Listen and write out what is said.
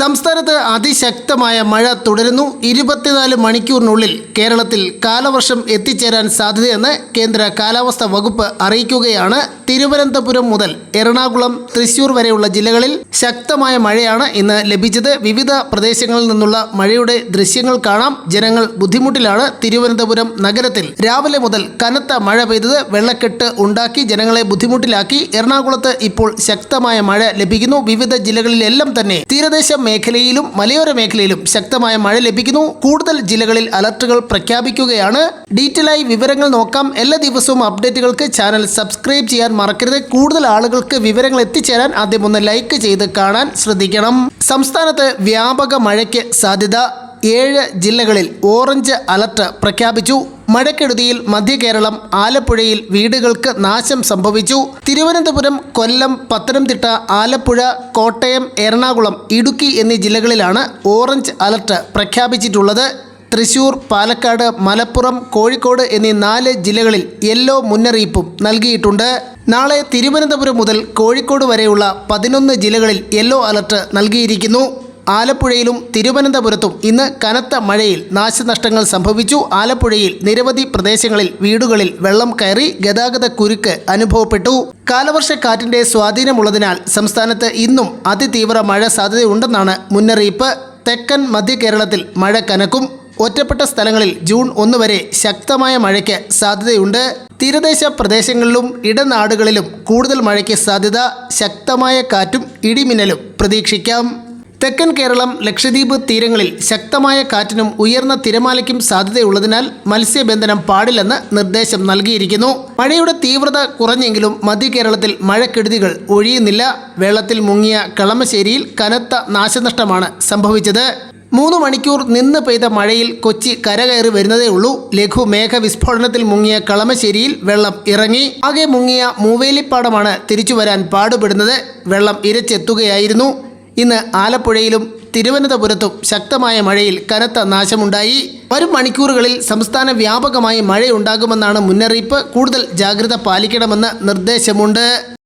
സംസ്ഥാനത്ത് അതിശക്തമായ മഴ തുടരുന്നു. 24 മണിക്കൂറിനുള്ളിൽ കേരളത്തിൽ കാലവർഷം എത്തിച്ചേരാൻ സാധ്യതയെന്ന് കേന്ദ്ര കാലാവസ്ഥാ വകുപ്പ് അറിയിക്കുകയാണ്. തിരുവനന്തപുരം മുതൽ എറണാകുളം, തൃശൂർ വരെയുള്ള ജില്ലകളിൽ ശക്തമായ മഴയാണ് ഇന്ന് ലഭിച്ചത്. വിവിധ പ്രദേശങ്ങളിൽ നിന്നുള്ള മഴയുടെ ദൃശ്യങ്ങൾ കാണാം. ജനങ്ങൾ ബുദ്ധിമുട്ടിലാണ്. തിരുവനന്തപുരം നഗരത്തിൽ രാവിലെ മുതൽ കനത്ത മഴ പെയ്തത് വെള്ളക്കെട്ട് ഉണ്ടാക്കി ജനങ്ങളെ ബുദ്ധിമുട്ടിലാക്കി. എറണാകുളത്ത് ഇപ്പോൾ ശക്തമായ മഴ ലഭിക്കുന്നു. വിവിധ ജില്ലകളിലെല്ലാം തന്നെ തീരദേശ മേഖലയിലും മലയോര മേഖലയിലും ശക്തമായ മഴ ലഭിക്കുന്നു. കൂടുതൽ ജില്ലകളിൽ അലർട്ടുകൾ പ്രഖ്യാപിക്കുകയാണ്. ഡീറ്റെയിലായി വിവരങ്ങൾ നോക്കാം. എല്ലാ ദിവസവും അപ്ഡേറ്റുകൾക്ക് ചാനൽ സബ്സ്ക്രൈബ് ചെയ്യാൻ മറക്കരുത്. കൂടുതൽ ആളുകൾക്ക് വിവരങ്ങൾ എത്തിച്ചേരാൻ ആദ്യം ഒന്ന് ലൈക്ക് ചെയ്ത് കാണാൻ ശ്രദ്ധിക്കണം. സംസ്ഥാനത്ത് വ്യാപക മഴയ്ക്ക് സാധ്യത. 7 ജില്ലകളിൽ ഓറഞ്ച് അലർട്ട് പ്രഖ്യാപിച്ചു. മഴക്കെടുതിയിൽ മധ്യ കേരളം, ആലപ്പുഴയിൽ വീടുകൾക്ക് നാശം സംഭവിച്ചു. തിരുവനന്തപുരം, കൊല്ലം, പത്തനംതിട്ട, ആലപ്പുഴ, കോട്ടയം, എറണാകുളം, ഇടുക്കി എന്നീ ജില്ലകളിലാണ് ഓറഞ്ച് അലർട്ട് പ്രഖ്യാപിച്ചിട്ടുള്ളത്. തൃശൂർ, പാലക്കാട്, മലപ്പുറം, കോഴിക്കോട് എന്നീ 4 ജില്ലകളിൽ യെല്ലോ മുന്നറിയിപ്പും നൽകിയിട്ടുണ്ട്. നാളെ തിരുവനന്തപുരം മുതൽ കോഴിക്കോട് വരെയുള്ള 11 ജില്ലകളിൽ യെല്ലോ അലർട്ട് നൽകിയിരിക്കുന്നു. ആലപ്പുഴയിലും തിരുവനന്തപുരത്തും ഇന്ന് കനത്ത മഴയിൽ നാശനഷ്ടങ്ങൾ സംഭവിച്ചു. ആലപ്പുഴയിൽ നിരവധി പ്രദേശങ്ങളിൽ വീടുകളിൽ വെള്ളം കയറി ഗതാഗത കുരുക്ക് അനുഭവപ്പെട്ടു. കാലവർഷക്കാറ്റിന്റെ സ്വാധീനമുള്ളതിനാൽ സംസ്ഥാനത്ത് ഇന്നും അതിതീവ്ര മഴ സാധ്യതയുണ്ടെന്നാണ് മുന്നറിയിപ്പ്. തെക്കൻ മധ്യ കേരളത്തിൽ മഴ കനക്കും. ഒറ്റപ്പെട്ട സ്ഥലങ്ങളിൽ ജൂൺ 1 വരെ ശക്തമായ മഴയ്ക്ക് സാധ്യതയുണ്ട്. തീരദേശ പ്രദേശങ്ങളിലും ഇടനാടുകളിലും കൂടുതൽ മഴയ്ക്ക് സാധ്യത. ശക്തമായ കാറ്റും ഇടിമിന്നലും പ്രതീക്ഷിക്കാം. തെക്കൻ കേരളം, ലക്ഷദ്വീപ് തീരങ്ങളിൽ ശക്തമായ കാറ്റിനും ഉയർന്ന തിരമാലയ്ക്കും സാധ്യതയുള്ളതിനാൽ മത്സ്യബന്ധനം പാടില്ലെന്ന് നിർദ്ദേശം നൽകിയിരിക്കുന്നു. മഴയുടെ തീവ്രത കുറഞ്ഞെങ്കിലും മധ്യ കേരളത്തിൽ മഴക്കെടുതികൾ ഒഴിയുന്നില്ല. വെള്ളത്തിൽ മുങ്ങിയ കളമശ്ശേരിയിൽ കനത്ത നാശനഷ്ടമാണ് സംഭവിച്ചത്. 3 മണിക്കൂർ നിന്ന് പെയ്ത മഴയിൽ കൊച്ചി കരകയറി വരുന്നതേ ഉള്ളൂ. ലഘുമേഘ വിസ്ഫോടനത്തിൽ മുങ്ങിയ കളമശ്ശേരിയിൽ വെള്ളം ഇറങ്ങി. ആകെ മുങ്ങിയ മൂവേലിപ്പാടമാണ് തിരിച്ചുവരാൻ പാടുപെടുന്നത്. വെള്ളം ഇരച്ചെത്തുകയായിരുന്നു. ഇന്ന് ആലപ്പുഴയിലും തിരുവനന്തപുരത്തും ശക്തമായ മഴയിൽ കനത്ത നാശമുണ്ടായി. വരും മണിക്കൂറുകളിൽ സംസ്ഥാന വ്യാപകമായി മഴയുണ്ടാകുമെന്നാണ് മുന്നറിയിപ്പ്. കൂടുതൽ ജാഗ്രത പാലിക്കണമെന്ന് നിർദ്ദേശമുണ്ട്.